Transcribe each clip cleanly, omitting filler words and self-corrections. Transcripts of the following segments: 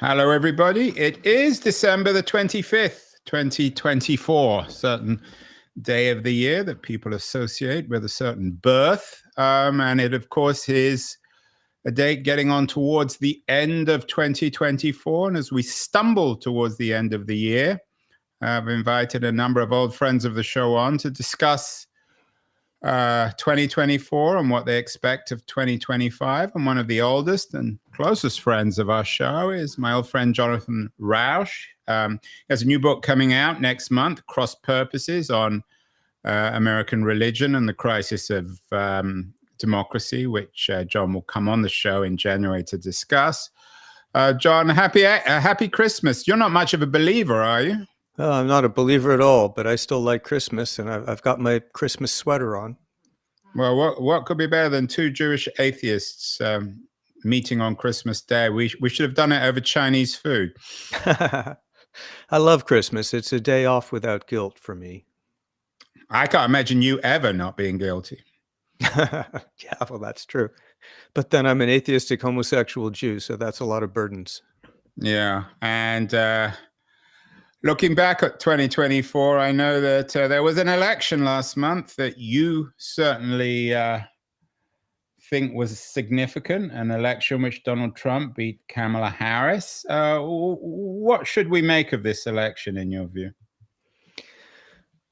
Hello, everybody. It is December the 25th, 2024, certain day of the year that people associate with a certain birth. And it, of course, is a date getting on towards the end of 2024. And as we stumble towards the end of the year, I've invited a number of old friends of the show on to discuss 2024 and what they expect of 2025. And one of the oldest and closest friends of our show is my old friend Jonathan Rauch. He has a new book coming out next month, Cross Purposes, on American religion and the crisis of democracy, which John will come on the show in January to discuss. John, happy Christmas. You're not much of a believer, are you? I'm not a believer at all, but I still like Christmas, and I've got my Christmas sweater on. Well, what could be better than two Jewish atheists meeting on Christmas Day? We should have done it over Chinese food. I love Christmas. It's a day off without guilt for me. I can't imagine you ever not being guilty. Yeah, well, that's true. But then I'm an atheistic homosexual Jew, so that's a lot of burdens. Yeah, and looking back at 2024, I know that there was an election last month that you certainly think was significant, an election which Donald Trump beat Kamala Harris. What should we make of this election, in your view?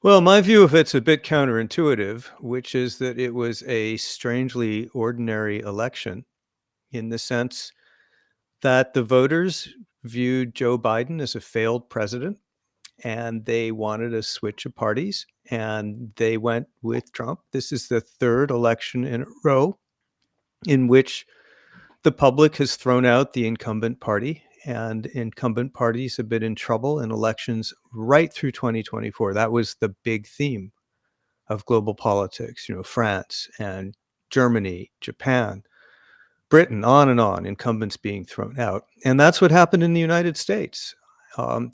Well, my view of it's a bit counterintuitive, which is that it was a strangely ordinary election in the sense that the voters viewed Joe Biden as a failed president, and they wanted a switch of parties, and they went with Trump. This is the third election in a row in which the public has thrown out the incumbent party, and incumbent parties have been in trouble in elections right through 2024. That was the big theme of global politics, France and Germany, Japan, Britain, on and on, incumbents being thrown out. And that's what happened in the United States.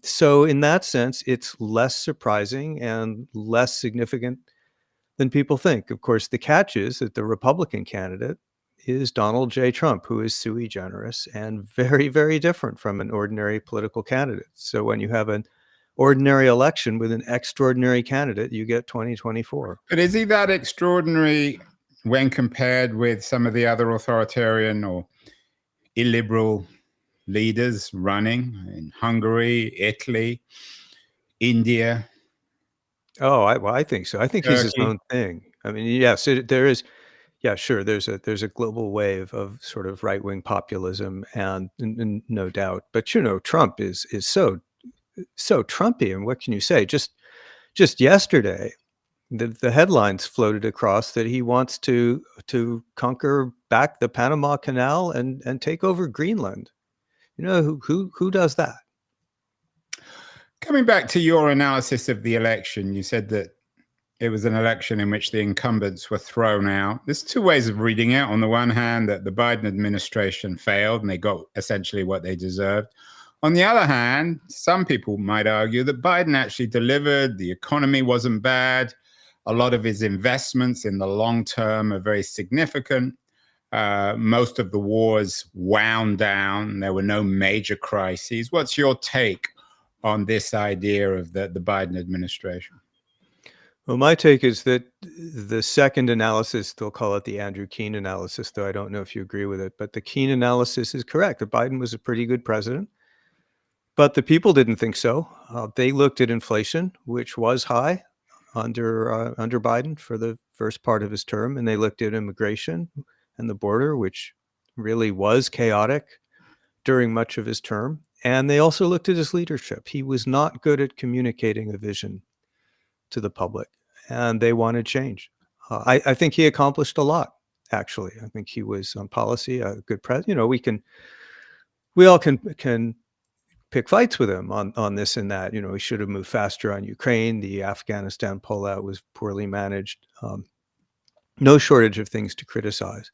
So in that sense, it's less surprising and less significant than people think. Of course, the catch is that the Republican candidate is Donald J. Trump, who is sui generis and very, very different from an ordinary political candidate. So when you have an ordinary election with an extraordinary candidate, you get 2024. But is he that extraordinary when compared with some of the other authoritarian or illiberal leaders running in Hungary, Italy, India? Oh, I think so. I think he's his own thing. I mean, yes, there is. Yeah, sure. There's a global wave of sort of right-wing populism, and no doubt. But Trump is so Trumpy, and what can you say? Just yesterday, the headlines floated across that he wants to conquer back the Panama Canal and take over Greenland. Who does that? Coming back to your analysis of the election, you said that it was an election in which the incumbents were thrown out. There's two ways of reading it. On the one hand, that the Biden administration failed and they got essentially what they deserved. On the other hand, some people might argue that Biden actually delivered. The economy wasn't bad. A lot of his investments in the long term are very significant. Most of the wars wound down. There were no major crises. What's your take on this idea of the Biden administration? Well, my take is that the second analysis, they'll call it the Andrew Keene analysis, though I don't know if you agree with it, but the Keene analysis is correct. That Biden was a pretty good president, but the people didn't think so. They looked at inflation, which was high under Biden for the first part of his term, and they looked at immigration and the border, which really was chaotic during much of his term. And they also looked at his leadership. He was not good at communicating a vision to the public, and they wanted change. I think he accomplished a lot, actually. I think he was on policy a good president. We all can pick fights with him on this and that. He should have moved faster on Ukraine. The Afghanistan pullout was poorly managed. No shortage of things to criticize.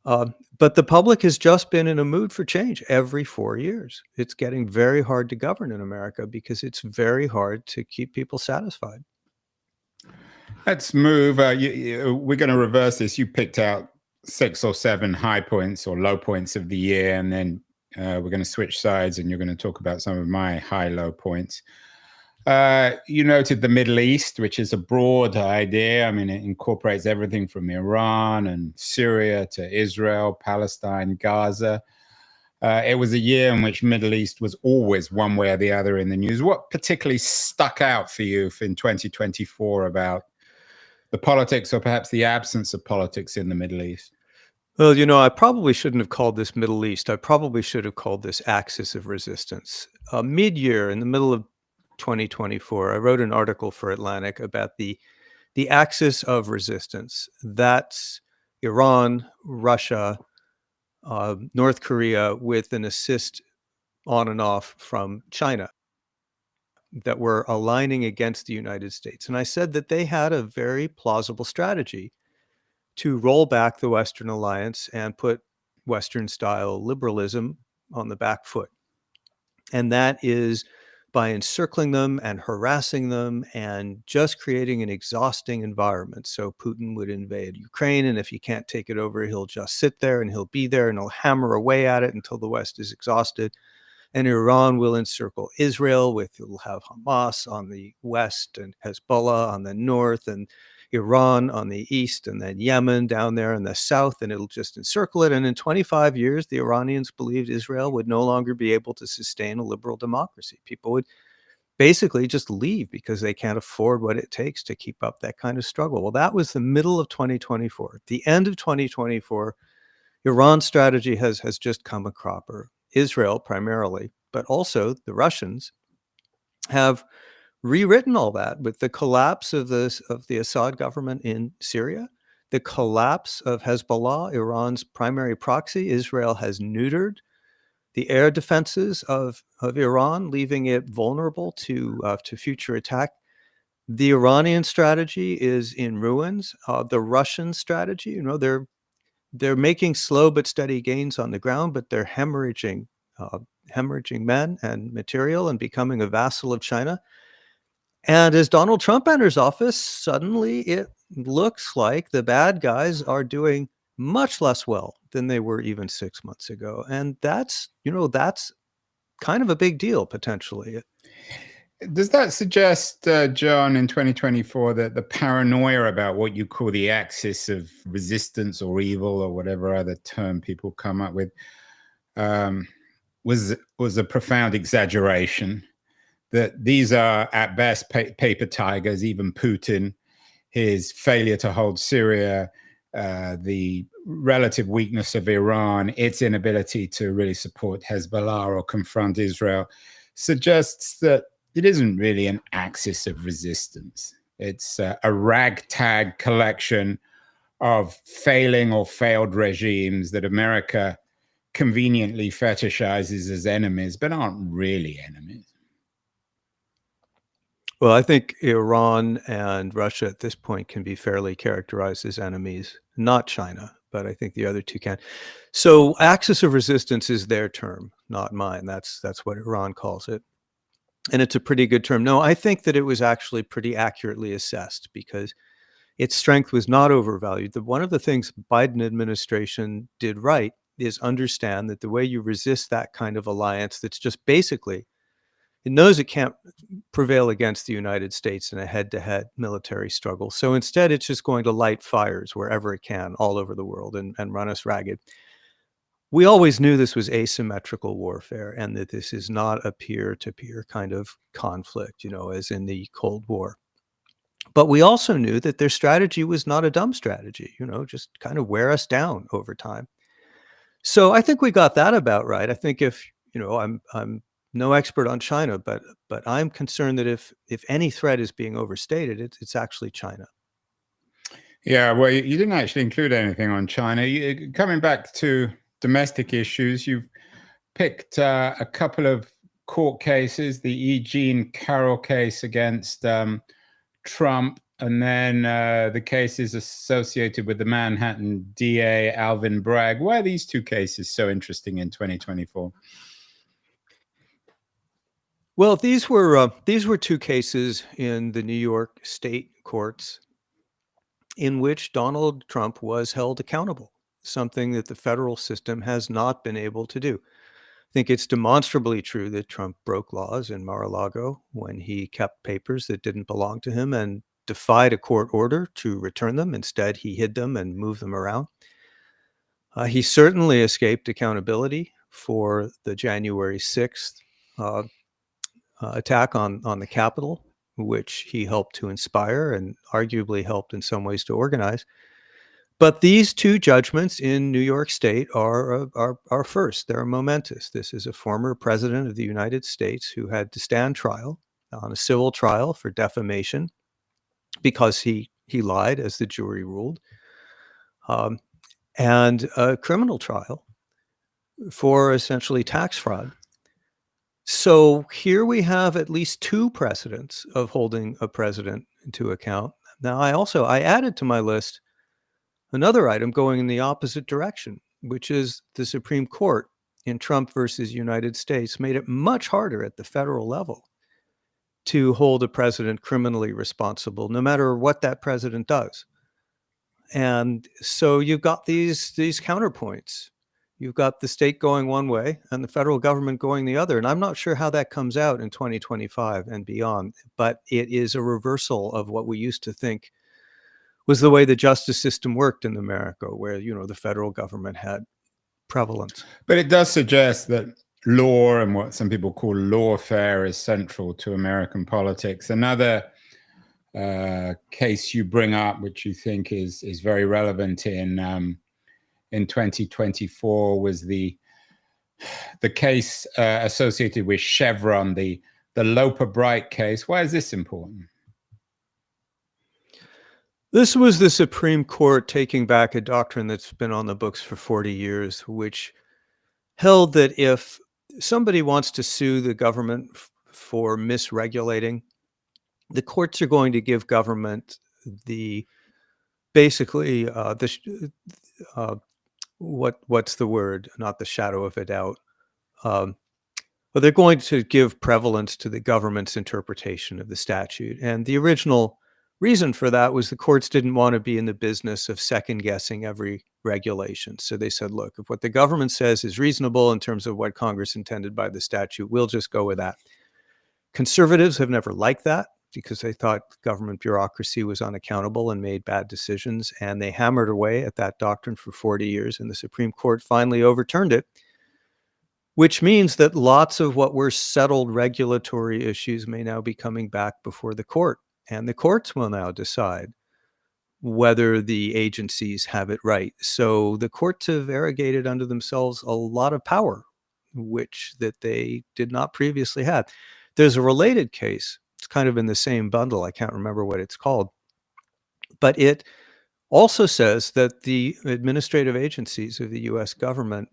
But the public has just been in a mood for change every 4 years. It's getting very hard to govern in America because it's very hard to keep people satisfied. Let's move. We're going to reverse this. You picked out 6 or 7 high points or low points of the year, and then We're going to switch sides, and you're going to talk about some of my high-low points. You noted the Middle East, which is a broad idea. I mean, it incorporates everything from Iran and Syria to Israel, Palestine, Gaza. It was a year in which Middle East was always one way or the other in the news. What particularly stuck out for you in 2024 about the politics, or perhaps the absence of politics in the Middle East? Well, I probably shouldn't have called this Middle East. I probably should have called this axis of resistance. Mid-year, in the middle of 2024, I wrote an article for Atlantic about the axis of resistance. That's Iran, Russia, North Korea, with an assist on and off from China, that were aligning against the United States. And I said that they had a very plausible strategy to roll back the Western alliance and put Western-style liberalism on the back foot. And that is by encircling them and harassing them and just creating an exhausting environment. So Putin would invade Ukraine, and if he can't take it over, he'll just sit there and he'll be there and he'll hammer away at it until the West is exhausted. And Iran will encircle Israel it'll have Hamas on the west and Hezbollah on the north and Iran on the east, and then Yemen down there in the south, and it'll just encircle it. And in 25 years, the Iranians believed Israel would no longer be able to sustain a liberal democracy. People would basically just leave because they can't afford what it takes to keep up that kind of struggle. Well, that was the middle of 2024. At the end of 2024, Iran's strategy has just come a cropper. Israel primarily, but also the Russians, have rewritten all that with the collapse of the Assad government in Syria, the collapse of Hezbollah, Iran's primary proxy. Israel has neutered the air defenses of Iran, leaving it vulnerable to future attack. The Iranian strategy is in ruins. The Russian strategy, they're making slow but steady gains on the ground, but they're hemorrhaging men and material and becoming a vassal of China. And as Donald Trump enters office, suddenly it looks like the bad guys are doing much less well than they were even 6 months ago. And that's kind of a big deal, potentially. Does that suggest, John, in 2024, that the paranoia about what you call the axis of resistance or evil or whatever other term people come up with was a profound exaggeration? That these are at best paper tigers, even Putin, his failure to hold Syria, the relative weakness of Iran, its inability to really support Hezbollah or confront Israel, suggests that it isn't really an axis of resistance. It's a ragtag collection of failing or failed regimes that America conveniently fetishizes as enemies, but aren't really enemies. Well, I think Iran and Russia at this point can be fairly characterized as enemies, not China, but I think the other two can. So axis of resistance is their term, not mine. That's what Iran calls it. And it's a pretty good term. No, I think that it was actually pretty accurately assessed because its strength was not overvalued. One of the things Biden administration did right is understand that the way you resist that kind of alliance that's just basically, it knows it can't prevail against the United States in a head-to-head military struggle. So instead, it's just going to light fires wherever it can all over the world and run us ragged. We always knew this was asymmetrical warfare and that this is not a peer-to-peer kind of conflict, as in the Cold War. But we also knew that their strategy was not a dumb strategy, just kind of wear us down over time. So I think we got that about right. I think if, I'm no expert on China, but I'm concerned that if any threat is being overstated, it's actually China. Yeah, well, you didn't actually include anything on China. Coming back to domestic issues, you've picked a couple of court cases, the E. Jean Carroll case against Trump, and then the cases associated with the Manhattan DA, Alvin Bragg. Why are these two cases so interesting in 2024? Well, these were two cases in the New York state courts in which Donald Trump was held accountable, something that the federal system has not been able to do. think it's demonstrably true that Trump broke laws in Mar-a-Lago when he kept papers that didn't belong to him and defied a court order to return them. Instead, he hid them and moved them around. He certainly escaped accountability for the January 6th attack on the Capitol, which he helped to inspire and arguably helped in some ways to organize. But these two judgments in New York State are first. They're momentous. This is a former president of the United States who had to stand trial on a civil trial for defamation because he lied, as the jury ruled, and a criminal trial for essentially tax fraud. So here we have at least two precedents of holding a president into account. Now, I added to my list another item going in the opposite direction, which is the Supreme Court in Trump versus United States made it much harder at the federal level to hold a president criminally responsible, no matter what that president does. And so you've got these counterpoints. You've got the state going one way and the federal government going the other. And I'm not sure how that comes out in 2025 and beyond, but it is a reversal of what we used to think was the way the justice system worked in America, where, the federal government had prevalence. But it does suggest that law and what some people call lawfare is central to American politics. Another case you bring up, which you think is very relevant in 2024, was the case associated with Chevron, the Loper Bright case. Why is this important? This was the Supreme Court taking back a doctrine that's been on the books for 40 years, which held that if somebody wants to sue the government for misregulating, the courts are going to give government what's the word? Not the shadow of a doubt. But they're going to give prevalence to the government's interpretation of the statute. And the original reason for that was the courts didn't want to be in the business of second guessing every regulation. So they said, look, if what the government says is reasonable in terms of what Congress intended by the statute, we'll just go with that. Conservatives have never liked that because they thought government bureaucracy was unaccountable and made bad decisions. And they hammered away at that doctrine for 40 years. And the Supreme Court finally overturned it, which means that lots of what were settled regulatory issues may now be coming back before the court. And the courts will now decide whether the agencies have it right. So the courts have arrogated unto themselves a lot of power, which that they did not previously have. There's a related case. It's kind of in the same bundle. I can't remember what it's called. But it also says that the administrative agencies of the U.S. government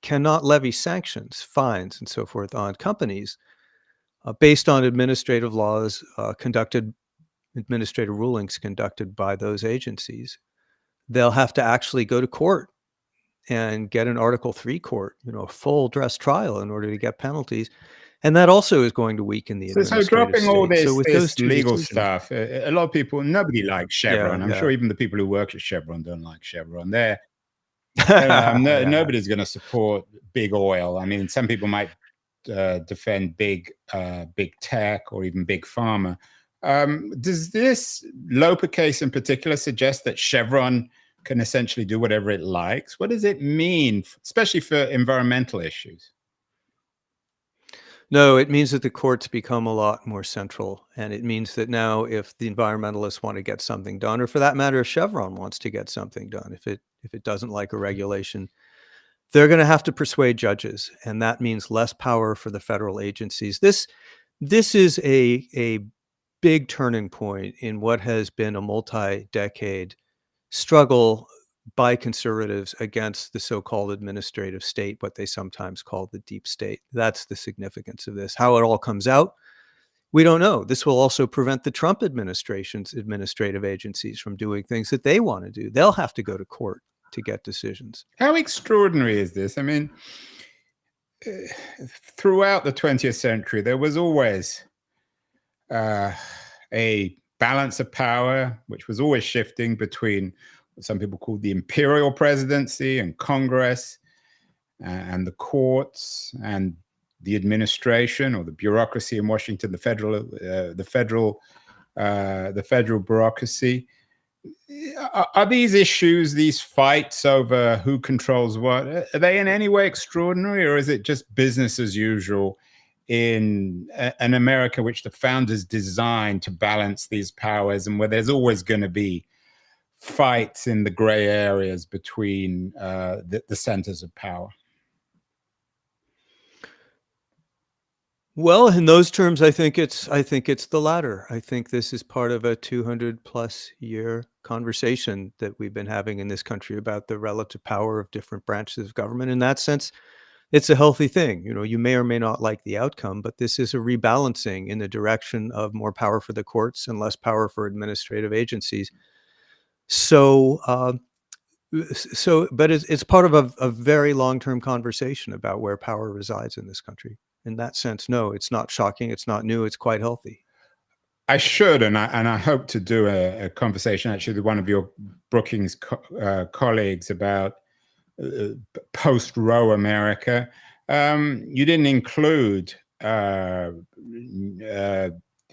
cannot levy sanctions, fines, and so forth on companies based on administrative laws administrative rulings conducted by those agencies. They'll have to actually go to court and get an Article 3 court, a full dress trial in order to get penalties. And that also is going to weaken the administrative So dropping all state. this legal stuff, a lot of people, nobody likes Chevron. I'm sure even the people who work at Chevron don't like Chevron. Nobody's going to support big oil. I mean, some people might defend big tech or even big pharma. Does this Loper case in particular suggest that Chevron can essentially do whatever it likes? What does it mean, especially for environmental issues? No, it means that the courts become a lot more central. And it means that now if the environmentalists want to get something done, or for that matter, if Chevron wants to get something done, if it doesn't like a regulation, they're going to have to persuade judges. And that means less power for the federal agencies. This is a big turning point in what has been a multi-decade struggle by conservatives against the so-called administrative state, what they sometimes call the deep state. That's the significance of this. How it all comes out, we don't know. This will also prevent the Trump administration's administrative agencies from doing things that they want to do. They'll have to go to court to get decisions. How extraordinary is this? I mean, throughout the 20th century, there was always a balance of power, which was always shifting between what some people called the imperial presidency and Congress. and the courts and the administration or the bureaucracy in Washington, the federal bureaucracy. Are these issues, these fights over who controls what, are they in any way extraordinary, or is it just business as usual in an America which the founders designed to balance these powers, and where there's always going to be fights in the gray areas between the centers of power? Well, in those terms, I think it's the latter. I think this is part of a 200+ year conversation that we've been having in this country about the relative power of different branches of government. In that sense, it's a healthy thing. You know, you may or may not like the outcome, but this is a rebalancing in the direction of more power for the courts and less power for administrative agencies. So, but it's part of a very long-term conversation about where power resides in this country. In that sense, no, it's not shocking. It's not new. It's quite healthy. I should, and I hope to do a conversation actually with one of your Brookings colleagues about post-Roe America. You didn't include the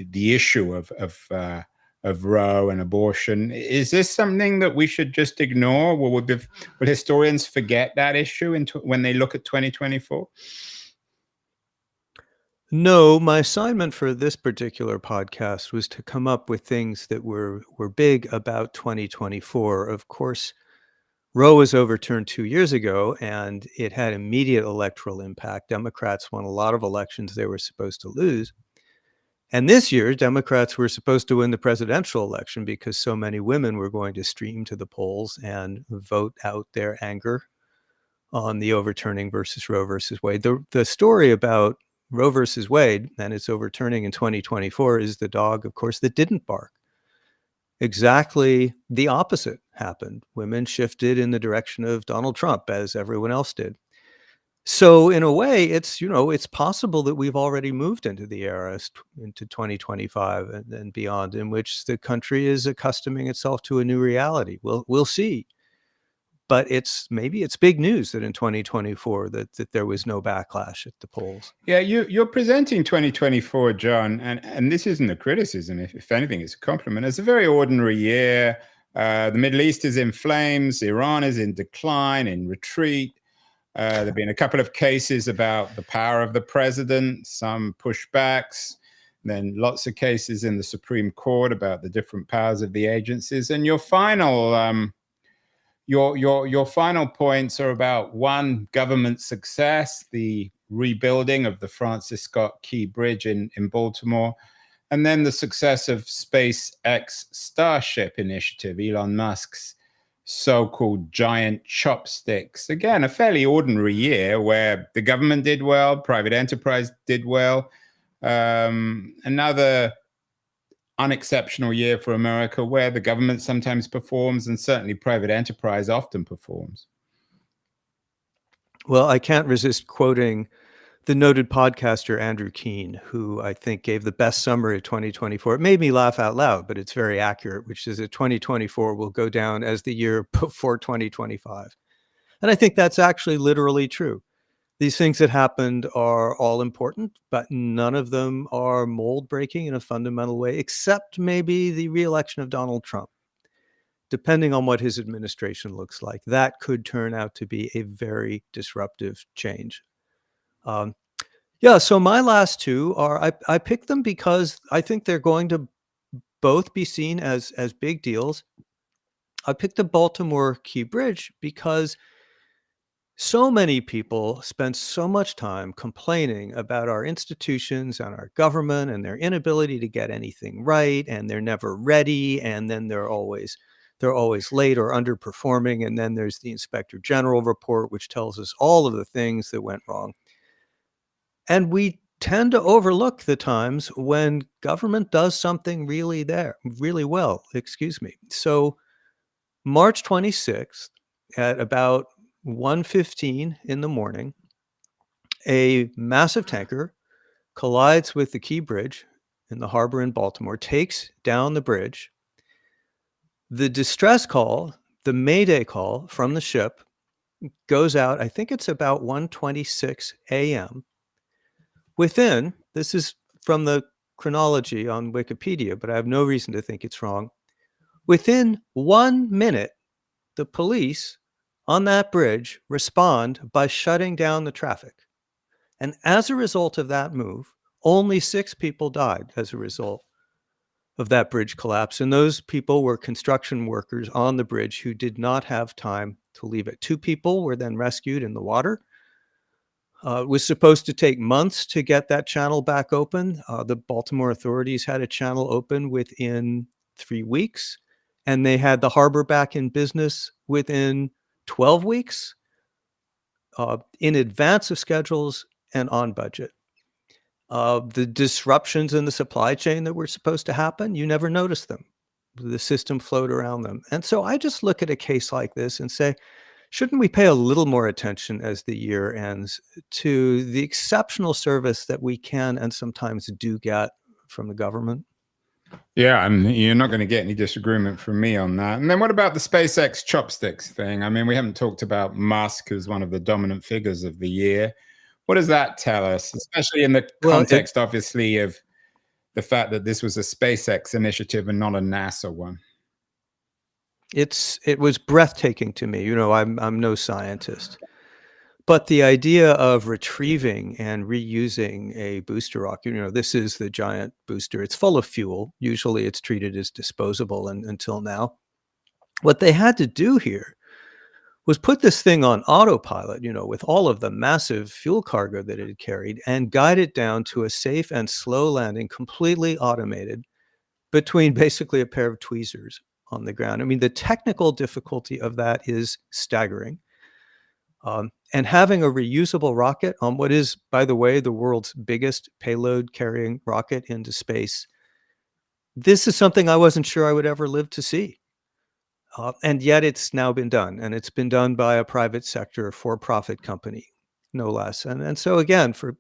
issue of Roe and abortion. Is this something that we should just ignore? Will historians forget that issue when they look at 2024? No, my assignment for this particular podcast was to come up with things that were big about 2024. Of course, Roe was overturned 2 years ago, and it had immediate electoral impact. Democrats won a lot of elections they were supposed to lose. And this year, Democrats were supposed to win the presidential election because so many women were going to stream to the polls and vote out their anger on the overturning versus Roe versus Wade. The story about Roe versus Wade and its overturning in 2024 is the dog, of course, that didn't bark. Exactly the opposite happened. Women shifted in the direction of Donald Trump, as everyone else did. So in a way, it's possible that we've already moved into the era, into 2025 and beyond, in which the country is accustoming itself to a new reality. We'll see. But maybe it's big news that in 2024 that there was no backlash at the polls. Yeah, you're presenting 2024, John, and this isn't a criticism. If anything, it's a compliment. It's a very ordinary year. The Middle East is in flames. Iran is in decline, in retreat. There have been a couple of cases about the power of the president, some pushbacks, then lots of cases in the Supreme Court about the different powers of the agencies. And your final points are about, one, government success, the rebuilding of the Francis Scott Key Bridge in Baltimore, and then the success of SpaceX Starship initiative, Elon Musk's so-called giant chopsticks. Again, a fairly ordinary year where the government did well, private enterprise did well. Another unexceptional year for America where the government sometimes performs and certainly private enterprise often performs. Well, I can't resist quoting the noted podcaster Andrew Keen, who I think gave the best summary of 2024. It made me laugh out loud, but it's very accurate, which is that 2024 will go down as the year before 2025. And I think that's actually literally true. These things that happened are all important, but none of them are mold breaking in a fundamental way, except maybe the re-election of Donald Trump. Depending on what his administration looks like, that could turn out to be a very disruptive change. So my last two are, I picked them because I think they're going to both be seen as big deals. I picked the Baltimore Key Bridge because so many people spend so much time complaining about our institutions and our government and their inability to get anything right, and they're never ready, and then they're always late or underperforming, and then there's the Inspector General report, which tells us all of the things that went wrong. And we tend to overlook the times when government does something really well. So March 26th at about 1:15 in the morning, a massive tanker collides with the Key Bridge in the harbor in Baltimore, takes down the bridge. The distress call, the Mayday call from the ship, goes out, I think it's about 1:26 a.m. This is from the chronology on Wikipedia, but I have no reason to think it's wrong. Within 1 minute, the police on that bridge respond by shutting down the traffic. And as a result of that move, only 6 people died as a result of that bridge collapse. And those people were construction workers on the bridge who did not have time to leave it. 2 people were then rescued in the water. It was supposed to take months to get that channel back open. The Baltimore authorities had a channel open within 3 weeks, and they had the harbor back in business within 12 weeks, in advance of schedules and on budget. The disruptions in the supply chain that were supposed to happen, you never noticed them. The system flowed around them. And so I just look at a case like this and say, shouldn't we pay a little more attention as the year ends to the exceptional service that we can and sometimes do get from the government? Yeah, and you're not going to get any disagreement from me on that. And then what about the SpaceX chopsticks thing? I mean, we haven't talked about Musk as one of the dominant figures of the year. What does that tell us, especially in the Well, context, obviously, of the fact that this was a SpaceX initiative and not a NASA one? it was breathtaking to me. I'm no scientist, but the idea of retrieving and reusing a booster rocket, this is the giant booster. It's full of fuel. Usually it's treated as disposable until now. What they had to do here was put this thing on autopilot, with all of the massive fuel cargo that it had carried, and guide it down to a safe and slow landing, completely automated, between basically a pair of tweezers on the ground. I mean, the technical difficulty of that is staggering. And having a reusable rocket on what is, by the way, the world's biggest payload carrying rocket into space, this is something I wasn't sure I would ever live to see. And yet it's now been done, and it's been done by a private sector for-profit company, no less. And so again, for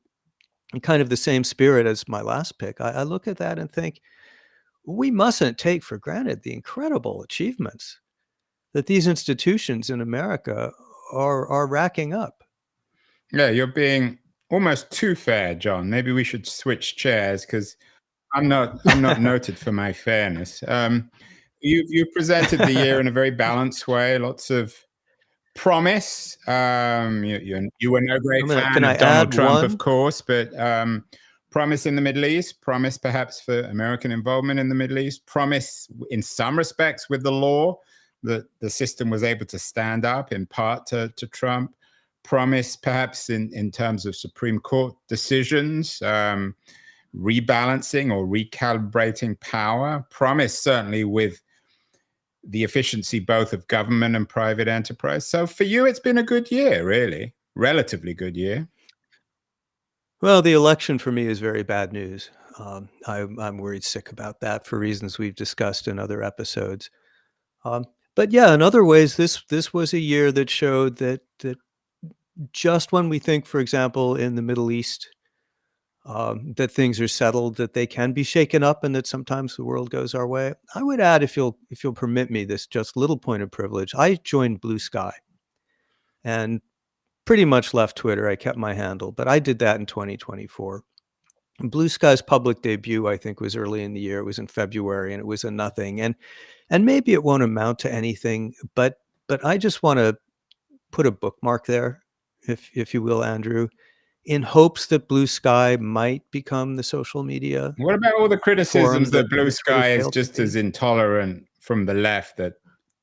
kind of the same spirit as my last pick, I look at that and think, we mustn't take for granted the incredible achievements that these institutions in America are racking up. Yeah, you're being almost too fair, John. Maybe we should switch chairs because I'm not noted for my fairness. You presented the year in a very balanced way. Lots of promise. You were no great fan Can I of Donald add Trump, one? of course, but promise in the Middle East, promise perhaps for American involvement in the Middle East, promise in some respects with the law that the system was able to stand up in part to Trump, promise perhaps in terms of Supreme Court decisions, rebalancing or recalibrating power, promise certainly with the efficiency both of government and private enterprise. So for you, it's been a good year, really, relatively good year. Well, the election for me is very bad news. I'm worried sick about that for reasons we've discussed in other episodes. But yeah, in other ways, this was a year that showed that just when we think, for example, in the Middle East, that things are settled, that they can be shaken up, and that sometimes the world goes our way. I would add, if you'll permit me, this just little point of privilege. I joined Blue Sky, and pretty much left Twitter. I kept my handle, but I did that in 2024. Blue Sky's public debut, I think, was early in the year. It was in February, and it was a nothing. And maybe it won't amount to anything, but I just want to put a bookmark there, if you will, Andrew, in hopes that Blue Sky might become the social media What about all the forum criticisms that Blue it's really Sky is failed to just be. as intolerant from the left that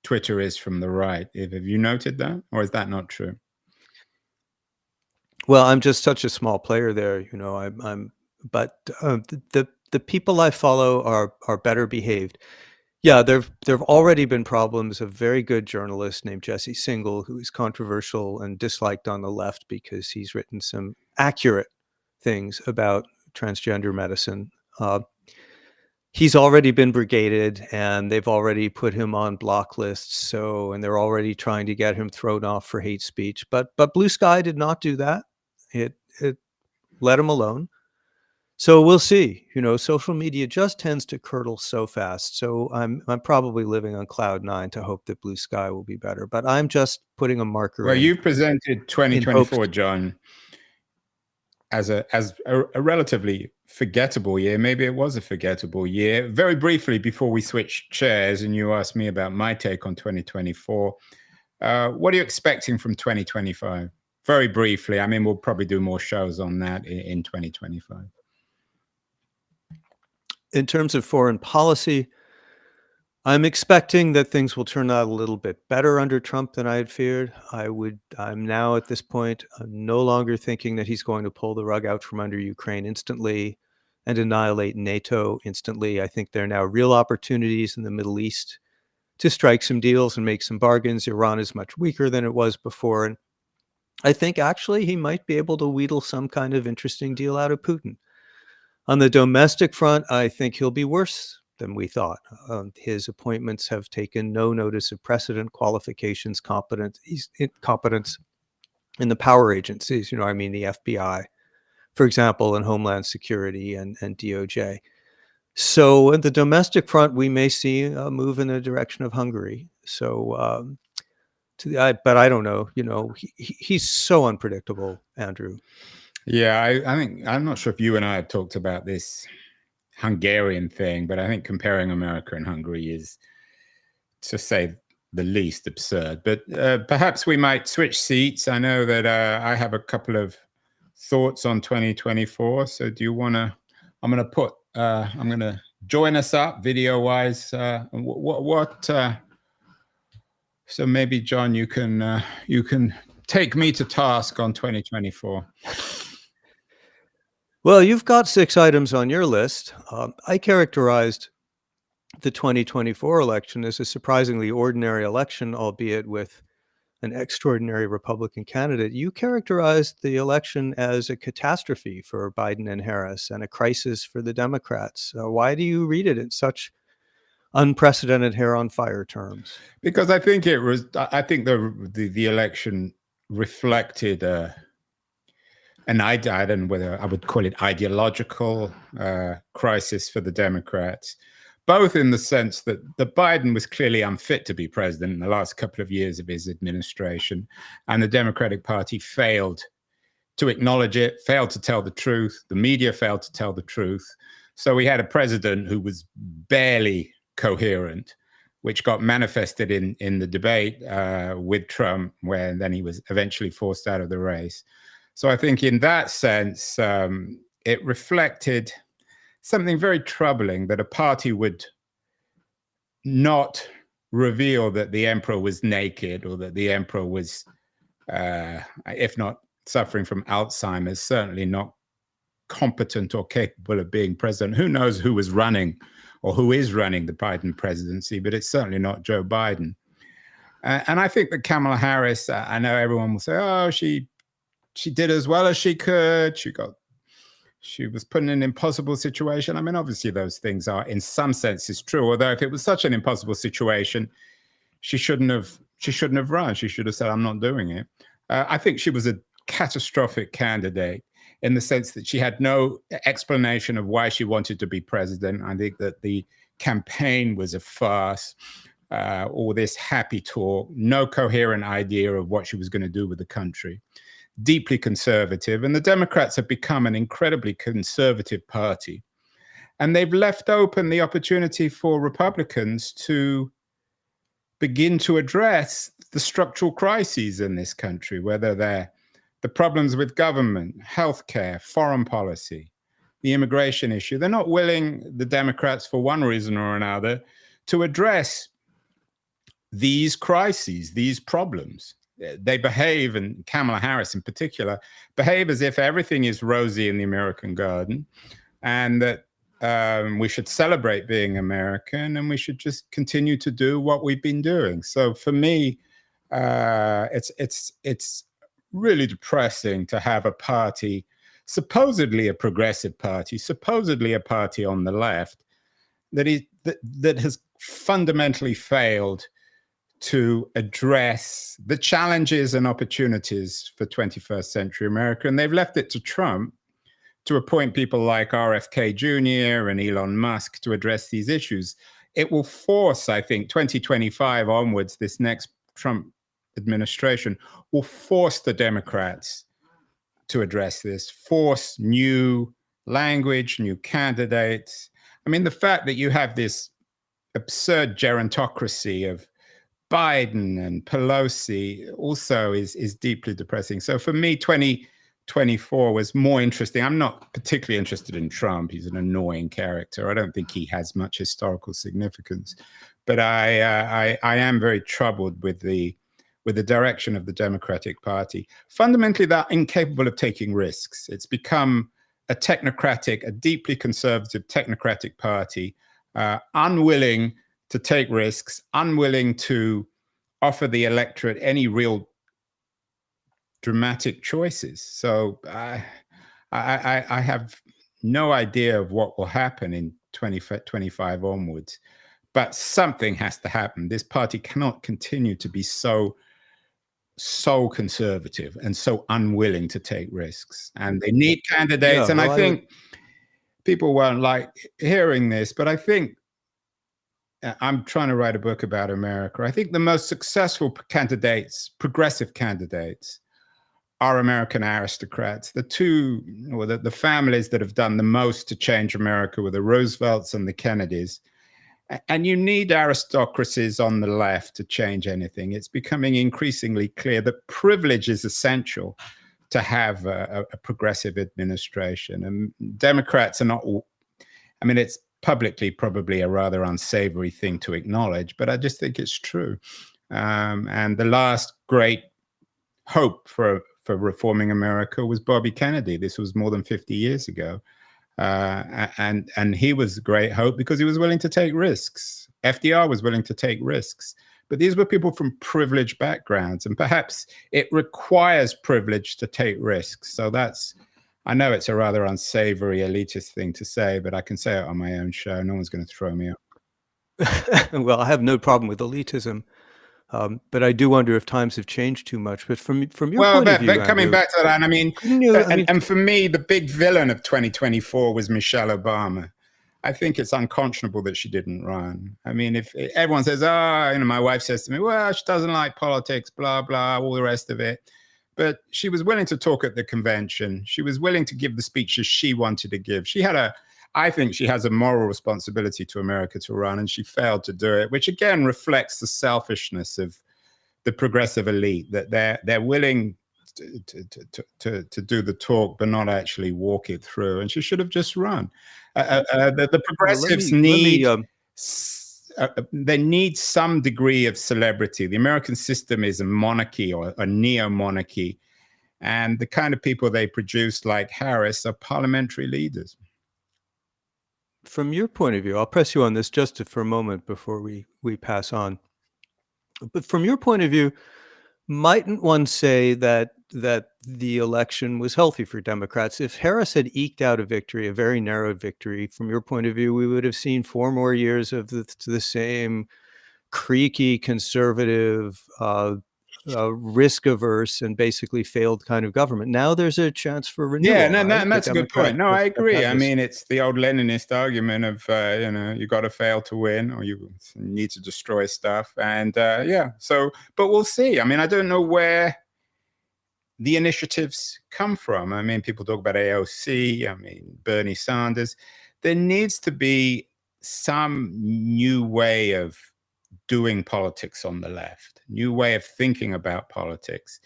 Twitter is from the right? Have you noted that, or is that not true? Well, I'm just such a small player there, but the people I follow are better behaved. Yeah, there've already been problems. A very good journalist named Jesse Singal, who is controversial and disliked on the left because he's written some accurate things about transgender medicine. He's already been brigaded, and they've already put him on block lists. And they're already trying to get him thrown off for hate speech. But Blue Sky did not do that. It let him alone. So we'll see. Social media just tends to curdle so fast. So I'm probably living on cloud nine to hope that blue sky will be better. But I'm just putting a marker Well, you presented in hopes. 2024, John, as a relatively forgettable year. Maybe it was a forgettable year. Very briefly, before we switched chairs, and you asked me about my take on 2024. What are you expecting from 2025? Very briefly. I mean, we'll probably do more shows on that in 2025. In terms of foreign policy, I'm expecting that things will turn out a little bit better under Trump than I had feared. I'm now at this point, I'm no longer thinking that he's going to pull the rug out from under Ukraine instantly and annihilate NATO instantly. I think there are now real opportunities in the Middle East to strike some deals and make some bargains. Iran is much weaker than it was before. And I think actually he might be able to wheedle some kind of interesting deal out of Putin. On the domestic front, I think he'll be worse than we thought. His appointments have taken no notice of precedent, qualifications, competence in the power agencies, the FBI, for example, and Homeland Security and DOJ. So at the domestic front, we may see a move in the direction of Hungary. So, but I don't know. He's so unpredictable, Andrew. Yeah, I think I'm not sure if you and I have talked about this Hungarian thing, but I think comparing America and Hungary is, to say the least, absurd. But perhaps we might switch seats. I know that I have a couple of thoughts on 2024. So do you want to? I'm going to join us up video-wise. So maybe, John, you can take me to task on 2024. Well, you've got 6 items on your list. I characterized the 2024 election as a surprisingly ordinary election, albeit with an extraordinary Republican candidate. You characterized the election as a catastrophe for Biden and Harris and a crisis for the Democrats. Why do you read it in such unprecedented hair on fire terms? Because I think the election reflected I don't know whether I would call it ideological crisis for the Democrats, both in the sense that Biden was clearly unfit to be president in the last couple of years of his administration, and the Democratic Party failed to acknowledge it, failed to tell the truth. The media failed to tell the truth. So we had a president who was barely coherent, which got manifested in the debate with Trump, where then he was eventually forced out of the race. So I think in that sense, it reflected something very troubling, that a party would not reveal that the emperor was naked, or that the emperor was, if not suffering from Alzheimer's, certainly not competent or capable of being president. Who knows who was running or who is running the Biden presidency, but it's certainly not Joe Biden. And I think that Kamala Harris, I know everyone will say, oh, she did as well as she could. She was put in an impossible situation. I mean, obviously those things are in some senses true, although if it was such an impossible situation, she shouldn't have run. She should have said, I'm not doing it. I think she was a catastrophic candidate in the sense that she had no explanation of why she wanted to be president. I think that the campaign was a farce, all this happy talk, no coherent idea of what she was going to do with the country. Deeply conservative, and the Democrats have become an incredibly conservative party, and they've left open the opportunity for Republicans to begin to address the structural crises in this country, whether they're the problems with government, healthcare, foreign policy, the immigration issue. They're not willing, the Democrats, for one reason or another, to address these crises, these problems. They behave, and Kamala Harris in particular, behave as if everything is rosy in the American garden, and that we should celebrate being American, and we should just continue to do what we've been doing. So for me, it's really depressing to have a party, supposedly a progressive party, supposedly a party on the left, that has fundamentally failed to address the challenges and opportunities for 21st century America. And they've left it to Trump to appoint people like RFK Jr. and Elon Musk to address these issues. It will force, I think, 2025 onwards, this next Trump administration will force the Democrats to address this, force new language, new candidates. I mean, the fact that you have this absurd gerontocracy of Biden and Pelosi also is deeply depressing. So for me, 2024 was more interesting. I'm not particularly interested in Trump. He's an annoying character. I don't think he has much historical significance. But I am very troubled with the direction of the Democratic Party. Fundamentally, they're incapable of taking risks. It's become a technocratic, a deeply conservative technocratic party, unwilling to take risks, unwilling to offer the electorate any real dramatic choices. So I have no idea of what will happen in 2025 onwards, but something has to happen. This party cannot continue to be so conservative and so unwilling to take risks. And they need candidates. Yeah, And well, I think people won't like hearing this, but I think I'm trying to write a book about America. I think the most successful candidates, progressive candidates, are American aristocrats. The two, or the families that have done the most to change America were the Roosevelts and the Kennedys. And you need aristocracies on the left to change anything. It's becoming increasingly clear that privilege is essential to have a progressive administration. And Democrats are not, I mean, it's publicly probably a rather unsavory thing to acknowledge, but I just think it's true. And the last great hope for reforming America was Bobby Kennedy. This was more than 50 years ago. And he was a great hope because he was willing to take risks. FDR was willing to take risks. But these were people from privileged backgrounds, and perhaps it requires privilege to take risks. So that's, I know it's a rather unsavory, elitist thing to say, but I can say it on my own show. No one's going to throw me out. Well, I have no problem with elitism, but I do wonder if times have changed too much. But from your point of view, but coming Andrew, back to that, I mean, I mean, and for me, the big villain of 2024 was Michelle Obama. I think it's unconscionable that she didn't run. I mean, if everyone says, oh, you know, my wife says to me, well, she doesn't like politics, blah, blah, all the rest of it. But she was willing to talk at the convention. She was willing to give the speeches she wanted to give. I think she has a moral responsibility to America to run, and she failed to do it, which again reflects the selfishness of the progressive elite, that they're willing to do the talk, but not actually walk it through. And she should have just run. The progressives they need some degree of celebrity. The American system is a monarchy or a neo-monarchy. And the kind of people they produce, like Harris, are parliamentary leaders. From your point of view, I'll press you on this just for a moment before we pass on. But from your point of view, mightn't one say that the election was healthy for Democrats? If Harris had eked out a victory, a very narrow victory, from your point of view, we would have seen 4 more years of the same creaky, conservative, risk-averse, and basically failed kind of government. Now there's a chance for renewal. Yeah, right? and that's a good point. No, I agree. I mean, it's the old Leninist argument of, you know, you got to fail to win, or you need to destroy stuff. And yeah, so, but we'll see. I mean, I don't know where the initiatives come from. I mean, people talk about AOC, I mean, Bernie Sanders. There needs to be some new way of doing politics on the left, new way of thinking about politics.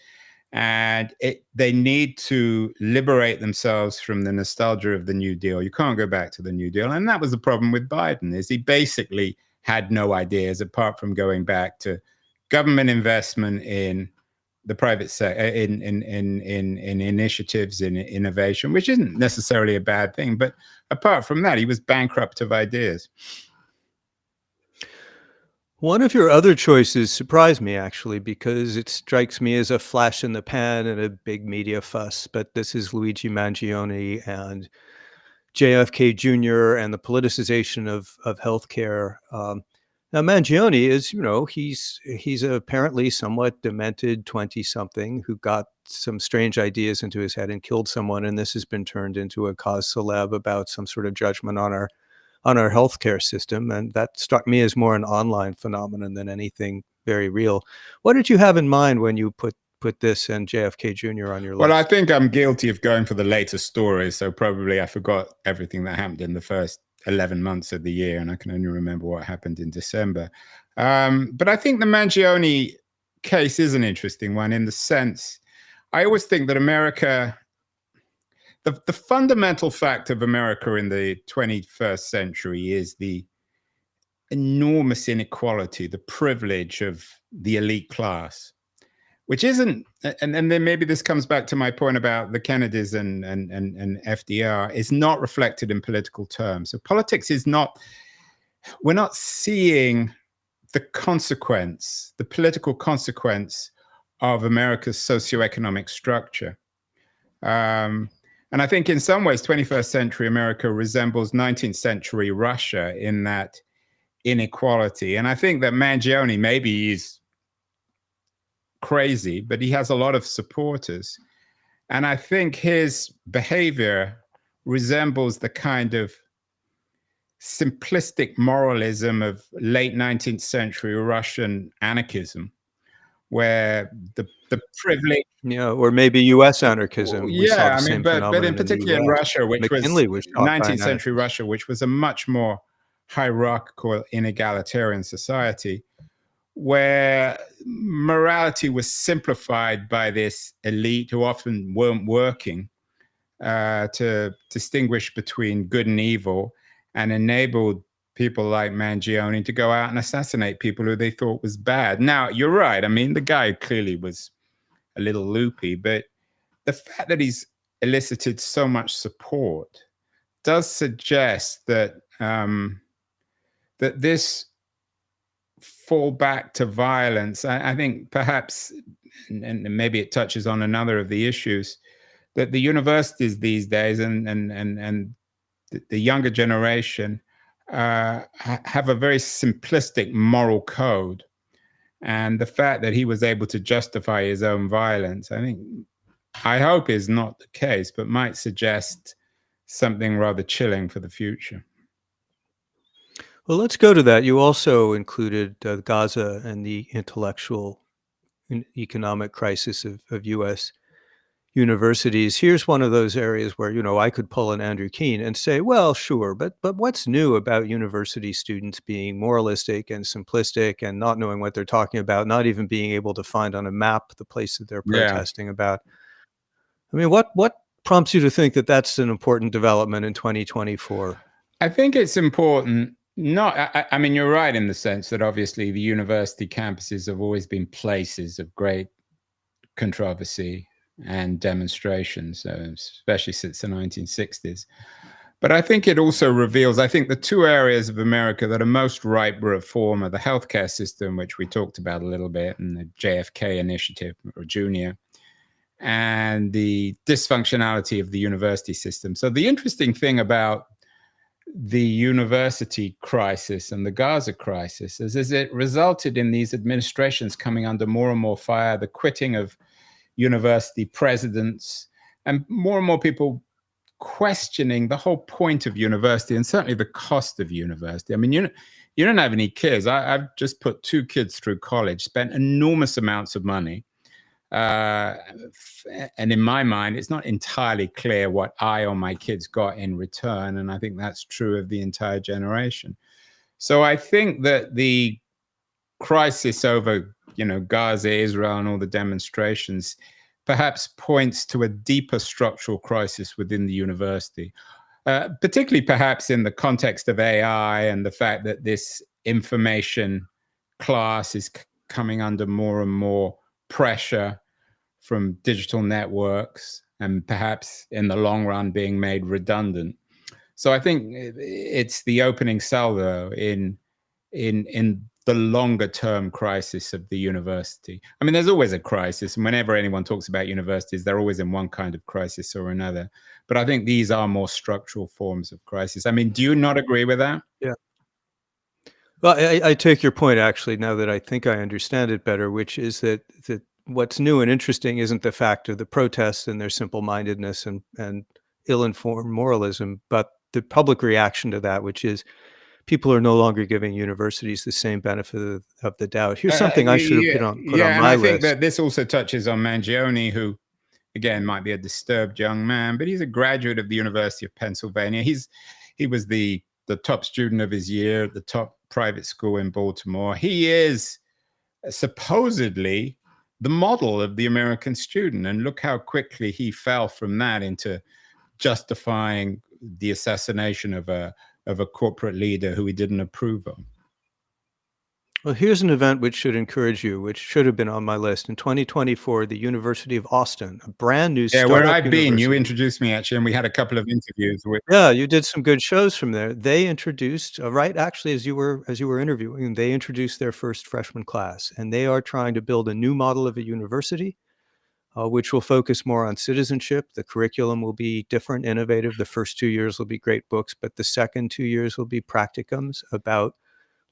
And they need to liberate themselves from the nostalgia of the New Deal. You can't go back to the New Deal. And that was the problem with Biden, is he basically had no ideas apart from going back to government investment in the private sector, in initiatives, in innovation, which isn't necessarily a bad thing. But apart from that, he was bankrupt of ideas. One of your other choices surprised me, actually, because it strikes me as a flash in the pan and a big media fuss. But this is Luigi Mangione and JFK Jr. and the politicization of healthcare. Now Mangione is, he's apparently somewhat demented 20-something who got some strange ideas into his head and killed someone, and this has been turned into a cause célèbre about some sort of judgment on our healthcare system, and that struck me as more an online phenomenon than anything very real. What did you have in mind when you put this and JFK Jr. on your Well, I list? think I'm guilty of going for the later stories, so probably I forgot everything that happened in the first 11 months of the year, and I can only remember what happened in December. But I think the Mangione case is an interesting one in the sense, I always think that America, the fundamental fact of America in the 21st century is the enormous inequality, the privilege of the elite class, which isn't, and then maybe this comes back to my point about the Kennedys and FDR, is not reflected in political terms. So politics is not, we're not seeing the consequence, the political consequence of America's socioeconomic structure. And I think in some ways, 21st century America resembles 19th century Russia in that inequality. And I think that Mangione, maybe he's crazy, but he has a lot of supporters. And I think his behavior resembles the kind of simplistic moralism of late 19th century Russian anarchism, where the privilege. Yeah, or maybe U.S. anarchism. We saw Yeah, the I mean, same but in phenomenon in the particular in U.S. Russia, which was McKinley was shot by 19th an century anarchist. Russia, which was a much more hierarchical, inegalitarian society, where morality was simplified by this elite who often weren't working to distinguish between good and evil, and enabled people like Mangione to go out and assassinate people who they thought was bad. Now, you're right. I mean, the guy clearly was a little loopy, but the fact that he's elicited so much support does suggest that that this fall back to violence, I think perhaps, and maybe it touches on another of the issues, that the universities these days and the younger generation have a very simplistic moral code. And the fact that he was able to justify his own violence, I hope is not the case, but might suggest something rather chilling for the future. Well, let's go to that. You also included Gaza and the intellectual and economic crisis of U.S. universities. Here's one of those areas where, I could pull an Andrew Keen and say, well, sure, but what's new about university students being moralistic and simplistic and not knowing what they're talking about, not even being able to find on a map the place that they're Yeah. protesting about? I mean, what prompts you to think that that's an important development in 2024? I think it's important. I mean, you're right in the sense that obviously the university campuses have always been places of great controversy and demonstrations, especially since the 1960s. But I think it also reveals, I think the two areas of America that are most ripe for reform are the healthcare system, which we talked about a little bit, and the JFK initiative or Junior, and the dysfunctionality of the university system. So the interesting thing about the university crisis and the Gaza crisis is it resulted in these administrations coming under more and more fire, the quitting of university presidents, and more people questioning the whole point of university and certainly the cost of university. I mean, you don't have any kids. I've just put 2 kids through college, spent enormous amounts of money. And in my mind, it's not entirely clear what I or my kids got in return. And I think that's true of the entire generation. So I think that the crisis over, Gaza, Israel, and all the demonstrations perhaps points to a deeper structural crisis within the university, particularly perhaps in the context of AI and the fact that this information class is coming under more and more pressure from digital networks and perhaps in the long run being made redundant. So I think it's the opening salvo in the longer term crisis of the university. I mean, there's always a crisis, and whenever anyone talks about universities, they're always in one kind of crisis or another. But I think these are more structural forms of crisis. I mean, do you not agree with that? Yeah. Well, I take your point actually now that I think I understand it better, which is that what's new and interesting isn't the fact of the protests and their simple-mindedness and ill-informed moralism, but the public reaction to that, which is people are no longer giving universities the same benefit of the doubt. Here's something I should have Yeah, put on yeah, and my I think list. that this also touches on Mangione, who again might be a disturbed young man, but he's a graduate of the University of Pennsylvania. He was the top student of his year at the top private school in Baltimore. He is supposedly the model of the American student, and look how quickly he fell from that into justifying the assassination of a corporate leader who he didn't approve of. Well, here's an event which should encourage you, which should have been on my list. In 2024, the University of Austin, a brand new Yeah, where startup I've been, you university. introduced me actually, and we had a couple of interviews with. Yeah, you did some good shows from there. They introduced, right actually as you were interviewing, they introduced their first freshman class, and they are trying to build a new model of a university, which will focus more on citizenship. The curriculum will be different, innovative. The first 2 years will be great books, but the second 2 years will be practicums about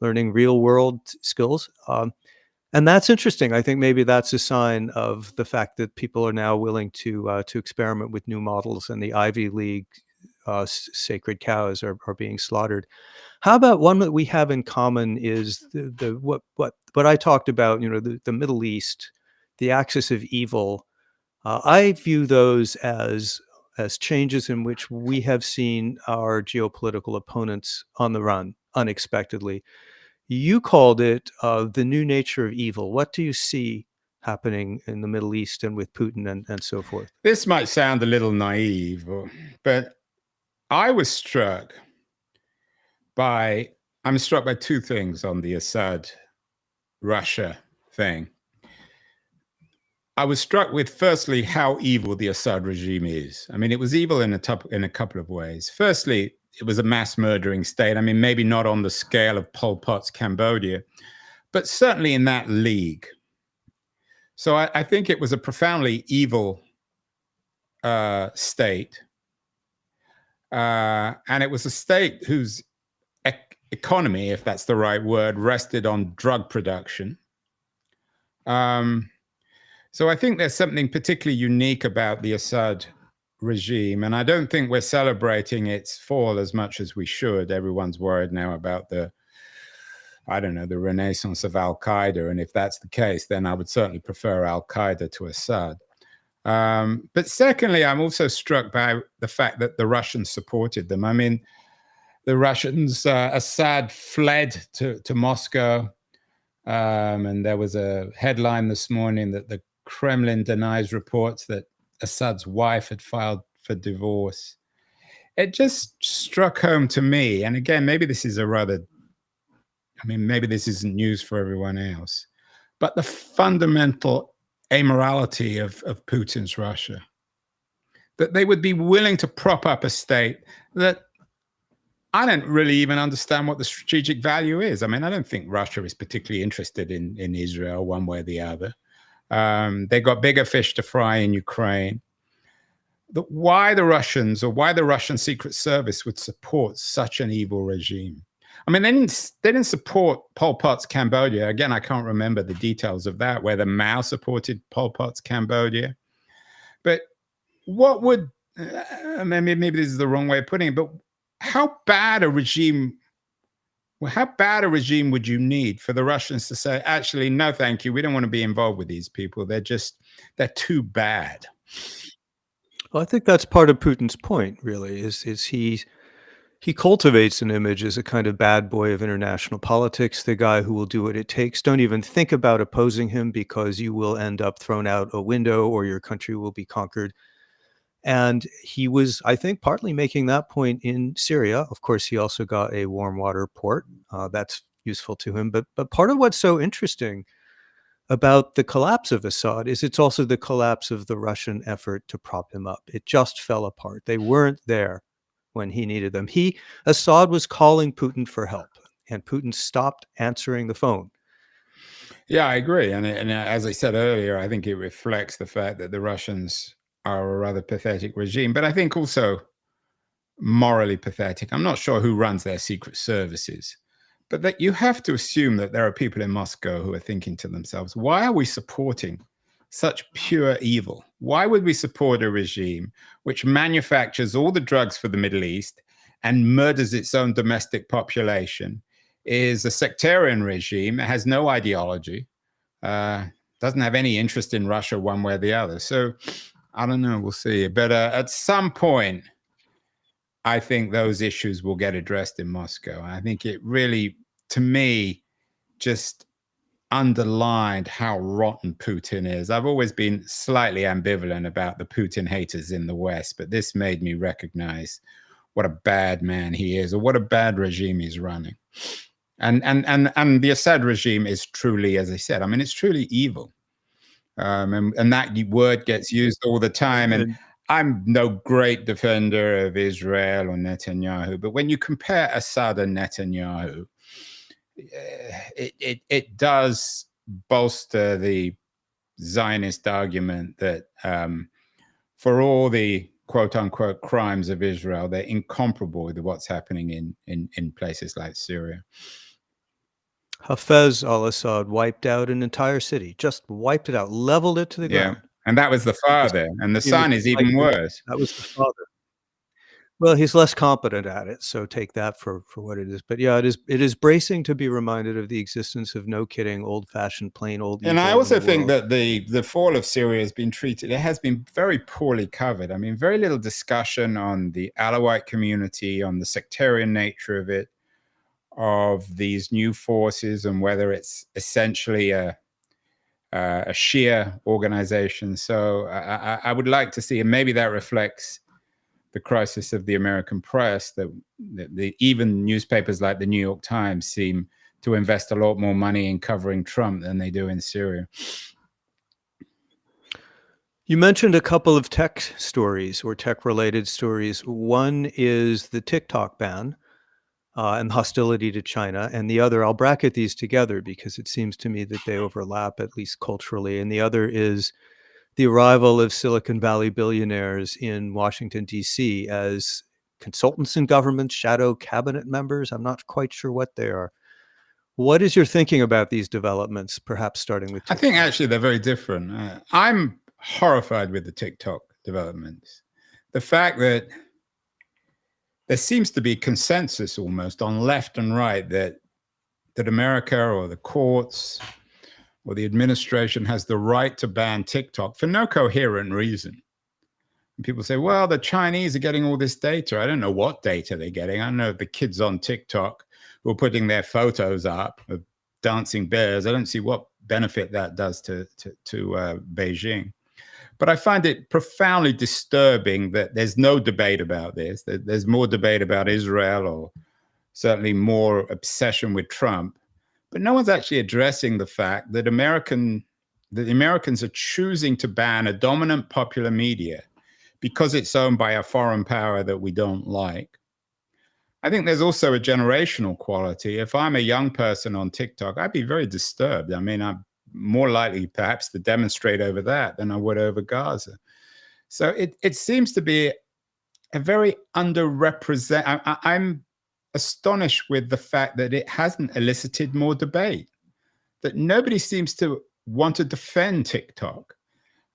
learning real world skills. And that's interesting. I think maybe that's a sign of the fact that people are now willing to experiment with new models, and the Ivy League sacred cows are being slaughtered. How about one that we have in common is the what I talked about, you know, the Middle East, the axis of evil. I view those as changes in which we have seen our geopolitical opponents on the run unexpectedly. You called it the new nature of evil. What do you see happening in the Middle East and with Putin and so forth? This might sound a little naive, but I was struck by I'm struck by two things on the Assad Russia thing. I was struck with, firstly, how evil the Assad regime is. I mean, it was evil in a couple of ways. Firstly, it was a mass murdering state. I mean, maybe not on the scale of Pol Pot's Cambodia, but certainly in that league. So I think it was a profoundly evil state. And it was a state whose economy, if that's the right word, rested on drug production. So I think there's something particularly unique about the Assad regime, and I don't think we're celebrating its fall as much as we should. Everyone's worried now about the renaissance of Al Qaeda, and if that's the case, then I would certainly prefer Al Qaeda to Assad. But secondly, I'm also struck by the fact that the Russians supported them. I mean, the Russians, Assad fled to Moscow, and there was a headline this morning that the Kremlin denies reports that Assad's wife had filed for divorce. It just struck home to me. And again, maybe this is maybe this isn't news for everyone else, but the fundamental amorality of Putin's Russia, that they would be willing to prop up a state that I don't really even understand what the strategic value is. I mean, I don't think Russia is particularly interested in Israel one way or the other. They got bigger fish to fry in Ukraine. Why the Russians or why the Russian Secret Service would support such an evil regime? I mean, they didn't support Pol Pot's Cambodia. Again, I can't remember the details of that, whether Mao supported Pol Pot's Cambodia. But what would, maybe this is the wrong way of putting it, but how bad a regime would you need for the Russians to say, actually, no, thank you, we don't want to be involved with these people. They're too bad. Well, I think that's part of Putin's point, really, is he cultivates an image as a kind of bad boy of international politics, the guy who will do what it takes. Don't even think about opposing him because you will end up thrown out a window or your country will be conquered. And he was, I think, partly making that point in Syria. Of course, he also got a warm water port. That's useful to him. But part of what's so interesting about the collapse of Assad is it's also the collapse of the Russian effort to prop him up. It just fell apart. They weren't there when he needed them. Assad was calling Putin for help, and Putin stopped answering the phone. Yeah, I agree. And as I said earlier, I think it reflects the fact that the Russians are a rather pathetic regime, but I think also morally pathetic. I'm not sure who runs their secret services, But that you have to assume that there are people in Moscow who are thinking to themselves, why are we supporting such pure evil? Why would we support a regime which manufactures all the drugs for the Middle East and murders its own domestic population, is a sectarian regime, has no ideology, doesn't have any interest in Russia one way or the other. So I don't know, we'll see. But at some point, I think those issues will get addressed in Moscow. I think it really, to me, just underlined how rotten Putin is. I've always been slightly ambivalent about the Putin haters in the West, but this made me recognize what a bad man he is, or what a bad regime he's running. And the Assad regime is truly, as I said, I mean, it's truly evil. And that word gets used all the time. And I'm no great defender of Israel or Netanyahu, but when you compare Assad and Netanyahu, it does bolster the Zionist argument that for all the quote unquote crimes of Israel, they're incomparable with what's happening in places like Syria. Hafez al-Assad wiped out an entire city, just wiped it out, leveled it to the ground. And that was the father, and the son is even worse. That was the father. Well, he's less competent at it, so take that for what it is. But yeah, it is bracing to be reminded of the existence of, no kidding, old-fashioned, plain old evil. And I also think that the fall of Syria has been treated, it has been very poorly covered. I mean, very little discussion on the Alawite community, on the sectarian nature of it, of these new forces, and whether it's essentially a Shia organization. So I would like to see, and maybe that reflects the crisis of the American press, that even newspapers like the New York Times seem to invest a lot more money in covering Trump than they do in Syria. You mentioned a couple of tech stories, or tech-related stories. One is the TikTok ban and hostility to China, and the other, I'll bracket these together because it seems to me that they overlap, at least culturally, and the other is the arrival of Silicon Valley billionaires in Washington, D.C. as consultants in government, shadow cabinet members. I'm not quite sure what they are. What is your thinking about these developments, perhaps starting with TikTok? I think actually they're very different. I'm horrified with the TikTok developments. The fact that there seems to be consensus almost on left and right that America or the courts or the administration has the right to ban TikTok for no coherent reason. And people say, well, the Chinese are getting all this data. I don't know what data they're getting. I don't know if the kids on TikTok who are putting their photos up of dancing bears, I don't see what benefit that does to Beijing. But I find it profoundly disturbing that there's no debate about this. There's more debate about Israel, or certainly more obsession with Trump. But no one's actually addressing the fact that the Americans are choosing to ban a dominant popular media because it's owned by a foreign power that we don't like. I think there's also a generational quality. If I'm a young person on TikTok, I'd be very disturbed. I mean, I'm more likely perhaps to demonstrate over that than I would over Gaza. So it seems to be a very underrepresented. I'm astonished with the fact that it hasn't elicited more debate, that nobody seems to want to defend TikTok.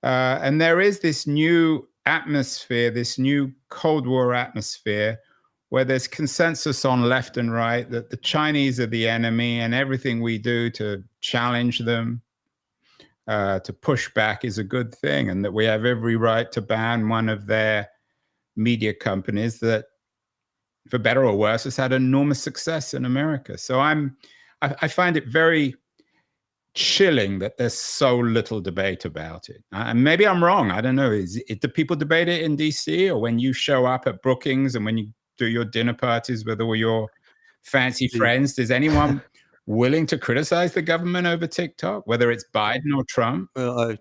And there is this new atmosphere, this new Cold War atmosphere, where there's consensus on left and right that the Chinese are the enemy and everything we do to challenge them, to push back, is a good thing, and that we have every right to ban one of their media companies that, for better or worse, has had enormous success in America. So I find it very chilling that there's so little debate about it. And maybe I'm wrong. I don't know. Do people debate it in DC, or when you show up at Brookings and when you do your dinner parties with all your fancy friends, does anyone willing to criticize the government over TikTok, whether it's Biden or Trump? Well,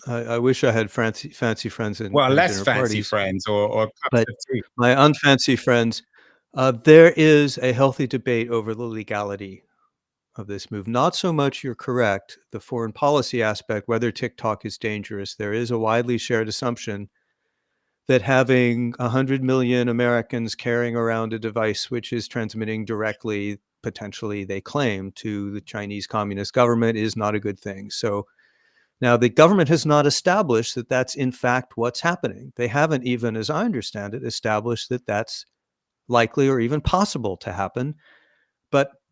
I wish I had fancy friends in less dinner fancy parties, friends or cups of tea. My unfancy friends, there is a healthy debate over the legality of this move. Not so much, you're correct, the foreign policy aspect, whether TikTok is dangerous. There is a widely shared assumption that having 100 million Americans carrying around a device which is transmitting directly potentially they claim to the Chinese Communist government is not a good thing. So now the government has not established that that's in fact what's happening. They haven't even, as I understand it, established that that's likely or even possible to happen.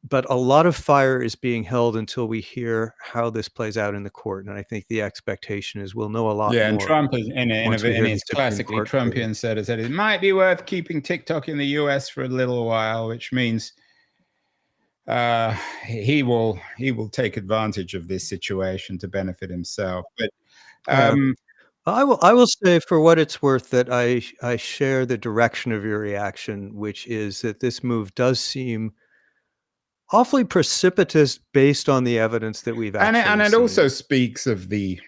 But a lot of fire is being held until we hear how this plays out in the court. And I think the expectation is we'll know a lot Yeah, and more Trump is once we in hear the his Supreme classically Court verdict. Trumpian said it might be worth keeping TikTok in the US for a little while, which means he will take advantage of this situation to benefit himself. But Yeah. I will say, for what it's worth, that I share the direction of your reaction, which is that this move does seem awfully precipitous based on the evidence that we've and actually it seen. also speaks of the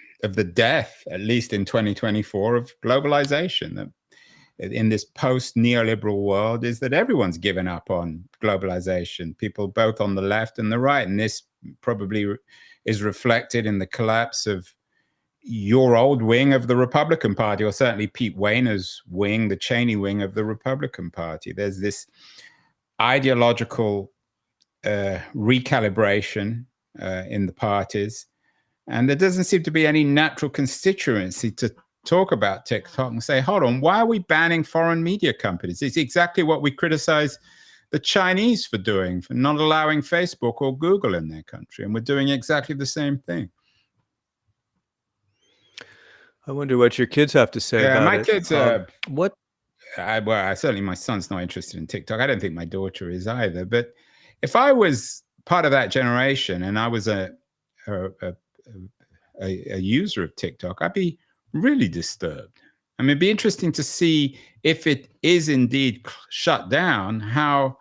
death, at least in 2024, of globalization. That in this post neoliberal world is that everyone's given up on globalization, people both on the left and the right, and this probably is reflected in the collapse of your old wing of the Republican Party, or certainly Pete Wehner's wing, the Cheney wing of the Republican Party. There's this ideological recalibration in the parties, and there doesn't seem to be any natural constituency to talk about TikTok and say, hold on, why are we banning foreign media companies? It's exactly what we criticize the Chinese for doing, for not allowing Facebook or Google in their country, and we're doing exactly the same thing. I wonder what your kids have to say about my it. kids what certainly my son's not interested in TikTok. I don't think my daughter is either. But if I was part of that generation and I was a user of TikTok, I'd be really disturbed. I mean, it'd be interesting to see if it is indeed shut down, how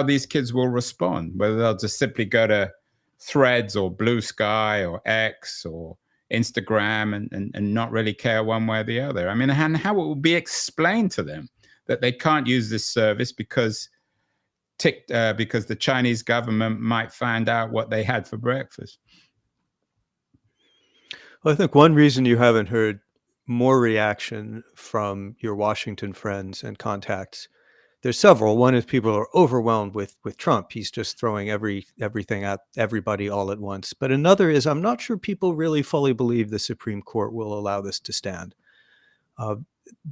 these kids will respond, whether they'll just simply go to Threads or Blue Sky or X or Instagram and not really care one way or the other. I mean, and how it will be explained to them that they can't use this service because the Chinese government might find out what they had for breakfast. Well, I think one reason you haven't heard more reaction from your Washington friends and contacts, there's several. One is people are overwhelmed with Trump. He's just throwing everything at everybody all at once. But another is, I'm not sure people really fully believe the Supreme Court will allow this to stand.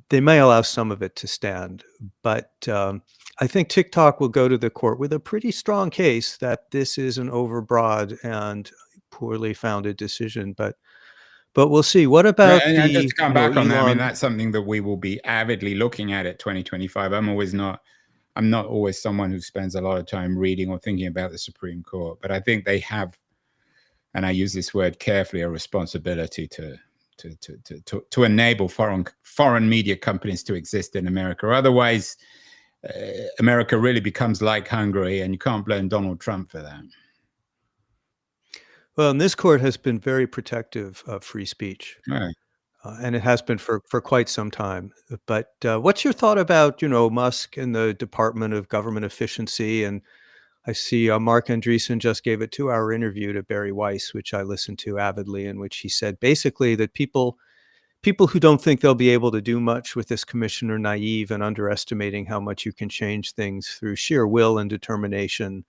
They may allow some of it to stand, but I think TikTok will go to the court with a pretty strong case that this is an overbroad and poorly founded decision. But we'll see. What about and just to come back on that, I mean, Elon? that's something that we will be avidly looking at 2025. I'm not always someone who spends a lot of time reading or thinking about the Supreme Court, but I think they have, and I use this word carefully, a responsibility to enable foreign media companies to exist in America. Otherwise, America really becomes like Hungary, and you can't blame Donald Trump for that. Well, and this court has been very protective of free speech. Right. And it has been for quite some time. But what's your thought about, Musk and the Department of Government Efficiency? And I see Mark Andreessen just gave a 2-hour interview to Barry Weiss, which I listened to avidly, in which he said basically that people who don't think they'll be able to do much with this commission are naive and underestimating how much you can change things through sheer will and determination.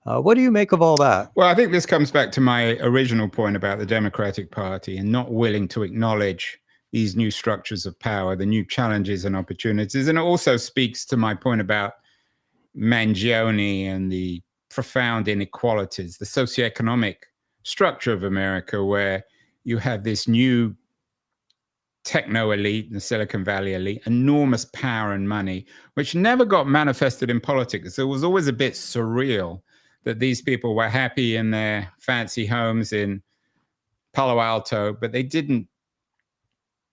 What do you make of all that? Well, I think this comes back to my original point about the Democratic Party and not willing to acknowledge these new structures of power, the new challenges and opportunities. And it also speaks to my point about Mangione and the profound inequalities, the socioeconomic structure of America, where you have this new techno elite, the Silicon Valley elite, enormous power and money, which never got manifested in politics. It was always a bit surreal that these people were happy in their fancy homes in Palo Alto, but they didn't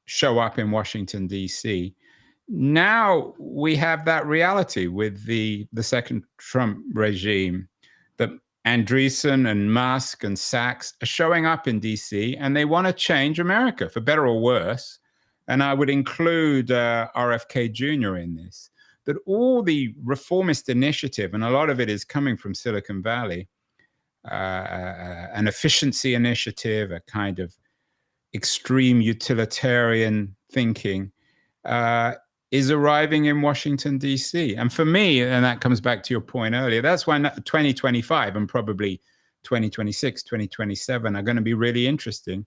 show up in Washington, D.C. Now we have that reality with the second Trump regime, that Andreessen and Musk and Sachs are showing up in D.C. and they want to change America for better or worse. And I would include RFK Jr. in this, that all the reformist initiative, and a lot of it is coming from Silicon Valley, an efficiency initiative, a kind of extreme utilitarian thinking, is arriving in Washington, D.C. And for me, and that comes back to your point earlier, that's when 2025 and probably 2026, 2027 are going to be really interesting,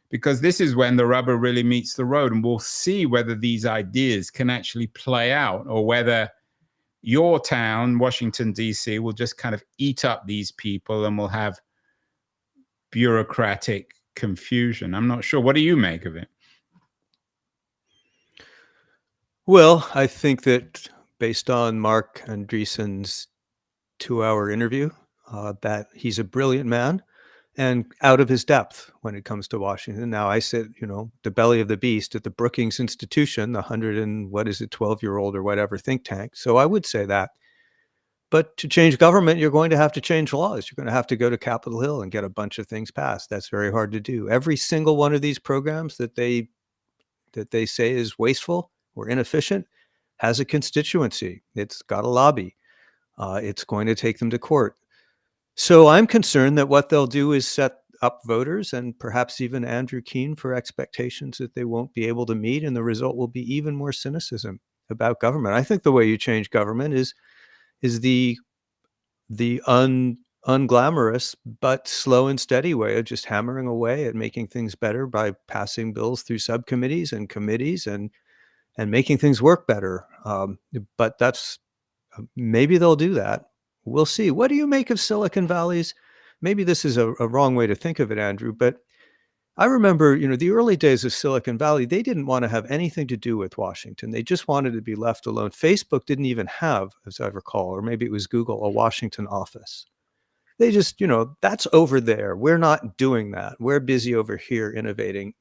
because this is when the rubber really meets the road, and we'll see whether these ideas can actually play out, or whether your town, Washington, D.C., will just kind of eat up these people and we'll have bureaucratic confusion. I'm not sure. What do you make of it? Well, I think that based on Mark Andreessen's 2-hour interview, that he's a brilliant man and out of his depth when it comes to Washington. Now, I sit, the belly of the beast at the Brookings Institution, the 12-year-old or whatever think tank. So I would say that. But to change government, you're going to have to change laws. You're going to have to go to Capitol Hill and get a bunch of things passed. That's very hard to do. Every single one of these programs that they say is wasteful or inefficient has a constituency. It's got a lobby. It's going to take them to court. So I'm concerned that what they'll do is set up voters and perhaps even Andrew Keene for expectations that they won't be able to meet, and the result will be even more cynicism about government. I think the way you change government is the unglamorous but slow and steady way of just hammering away at making things better by passing bills through subcommittees and committees and making things work better. But that's maybe they'll do that. We'll see. What do you make of Silicon Valley's? Maybe this is a wrong way to think of it, Andrew, but I remember, the early days of Silicon Valley, they didn't want to have anything to do with Washington. They just wanted to be left alone. Facebook didn't even have, as I recall, or maybe it was Google, a Washington office. They just, that's over there. We're not doing that. We're busy over here innovating.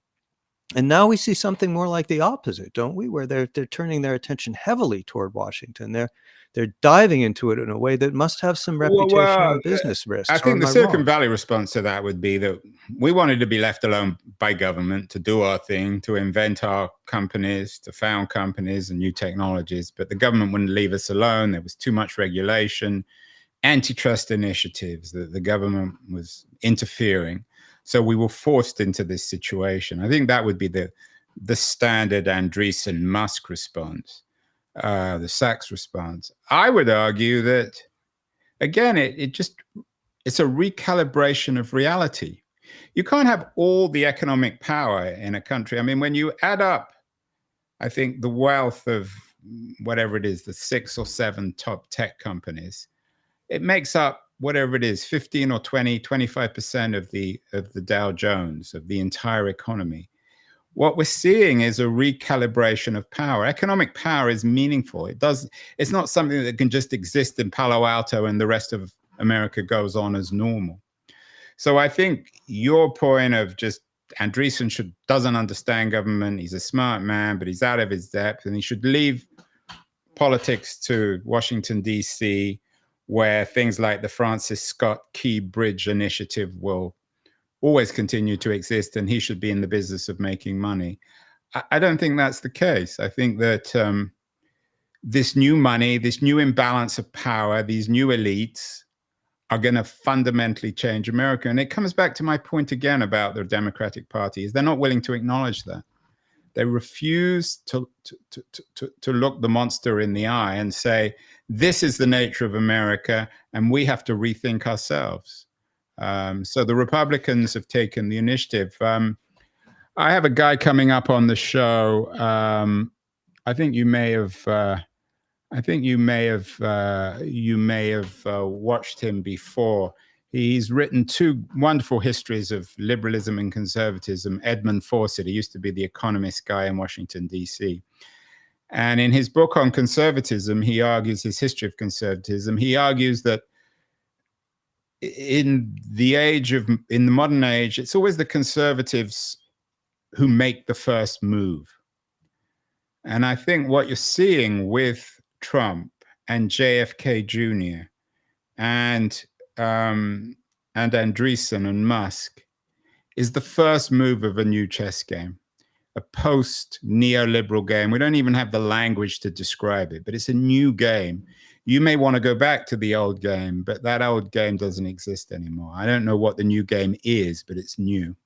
And now we see something more like the opposite, don't we? Where they're turning their attention heavily toward Washington. They're diving into it in a way that must have some reputational and business risks. I think the Silicon Valley response to that would be that we wanted to be left alone by government to do our thing, to invent our companies, to found companies and new technologies, but the government wouldn't leave us alone. There was too much regulation, antitrust initiatives, that the government was interfering. So we were forced into this situation. I think that would be the standard Andreessen-Musk response, the Sachs response. I would argue that, again, it's a recalibration of reality. You can't have all the economic power in a country. I mean, when you add up, I think, the wealth of whatever it is, the 6 or 7 top tech companies, it makes up whatever it is, 15 or 20, 25% of the Dow Jones, of the entire economy. What we're seeing is a recalibration of power. Economic power is meaningful. It's not something that can just exist in Palo Alto and the rest of America goes on as normal. So I think your point of just Andreessen doesn't understand government. He's a smart man, but he's out of his depth, and he should leave politics to Washington, D.C., where things like the Francis Scott Key Bridge Initiative will always continue to exist, and he should be in the business of making money. I don't think that's the case. I think that this new money, this new imbalance of power, these new elites are going to fundamentally change America. And it comes back to my point again about the Democratic Party, is they're not willing to acknowledge that. They refuse to look the monster in the eye and say, this is the nature of America, and we have to rethink ourselves. So the Republicans have taken the initiative. I have a guy coming up on the show. I think you may have watched him before. He's written 2 wonderful histories of liberalism and conservatism. Edmund Fawcett, he used to be the Economist guy in Washington, D.C. And in his book on conservatism, he argues, his history of conservatism, he argues that in the modern age, it's always the conservatives who make the first move. And I think what you're seeing with Trump and JFK Jr. and Andreessen and Musk is the first move of a new chess game, a post-neoliberal game. We don't even have the language to describe it, but it's a new game. You may want to go back to the old game, but that old game doesn't exist anymore. I don't know what the new game is, but it's new.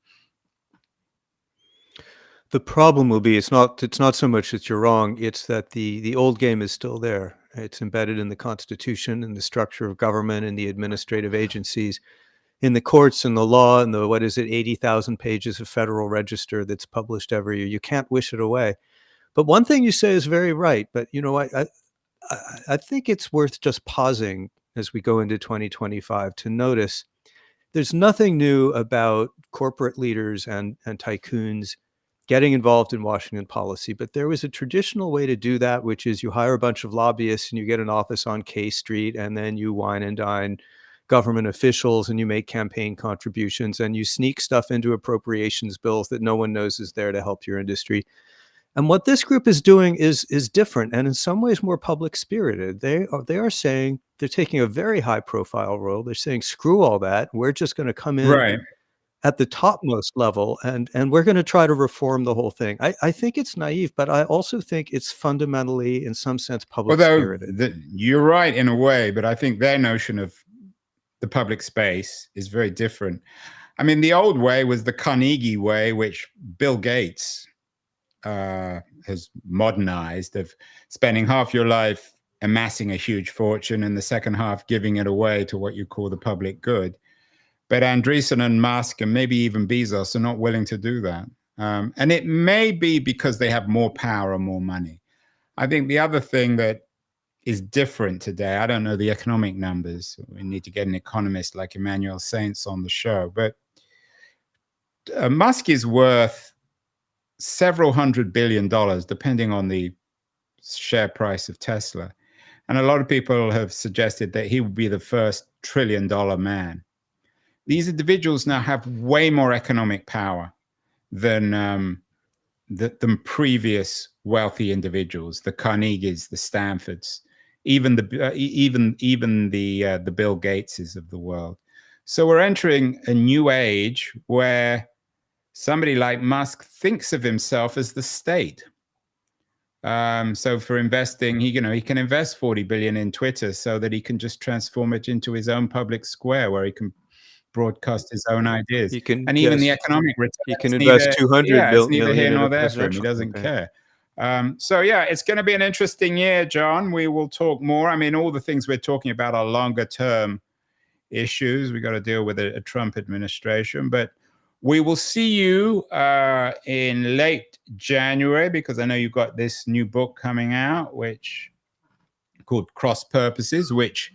The problem will be it's not so much that you're wrong, it's that the old game is still there. It's embedded in the Constitution and the structure of government and the administrative agencies, in the courts and the law and the, what is it, 80,000 pages of Federal Register that's published every year. You can't wish it away. But one thing you say is very right. But I think it's worth just pausing as we go into 2025 to notice there's nothing new about corporate leaders and tycoons getting involved in Washington policy, but there was a traditional way to do that, which is you hire a bunch of lobbyists and you get an office on K Street, and then you wine and dine government officials and you make campaign contributions and you sneak stuff into appropriations bills that no one knows is there to help your industry. And what this group is doing is different and in some ways more public spirited. They are saying they're taking a very high profile role. They're saying, screw all that. We're just going to come in Right. at the topmost level and we're going to try to reform the whole thing. I think it's naive, but I also think it's fundamentally, in some sense, public Although spirited. you're right in a way, but I think their notion of the public space is very different. I mean, the old way was the Carnegie way, which Bill Gates has modernized, of spending half your life amassing a huge fortune and the second half giving it away to what you call the public good. But Andreessen and Musk and maybe even Bezos are not willing to do that. And it may be because they have more power and more money. I think the other thing that is different today, I don't know the economic numbers. We need to get an economist like Emmanuel Saints on the show. But Musk is worth several $100 billion, depending on the share price of Tesla. And a lot of people have suggested that he would be the first $1 trillion man. These individuals now have way more economic power than previous wealthy individuals, the Carnegies, the Stanfords, even the Bill Gateses of the world. So we're entering a new age where somebody like Musk thinks of himself as the state. So for investing, he can invest 40 billion in Twitter so that he can just transform it into his own public square where he can broadcast his own ideas. And even the economic return, he can invest 200 it's million neither here in nor a there for him. He presidential doesn't campaign. care. So yeah, it's going to be an interesting year, John. We will talk more. I mean, all the things we're talking about are longer term issues. We got to deal with a Trump administration, but we will see you in late January, because I know you've got this new book coming out, which called Cross Purposes, which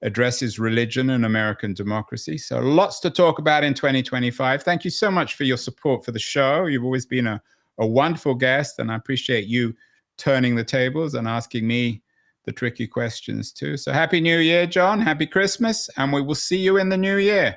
addresses religion and American democracy. So lots to talk about in 2025. Thank you so much for your support for the show. You've always been a wonderful guest, and I appreciate you turning the tables and asking me the tricky questions too. So happy New Year, John. Happy Christmas, and we will see you in the new year.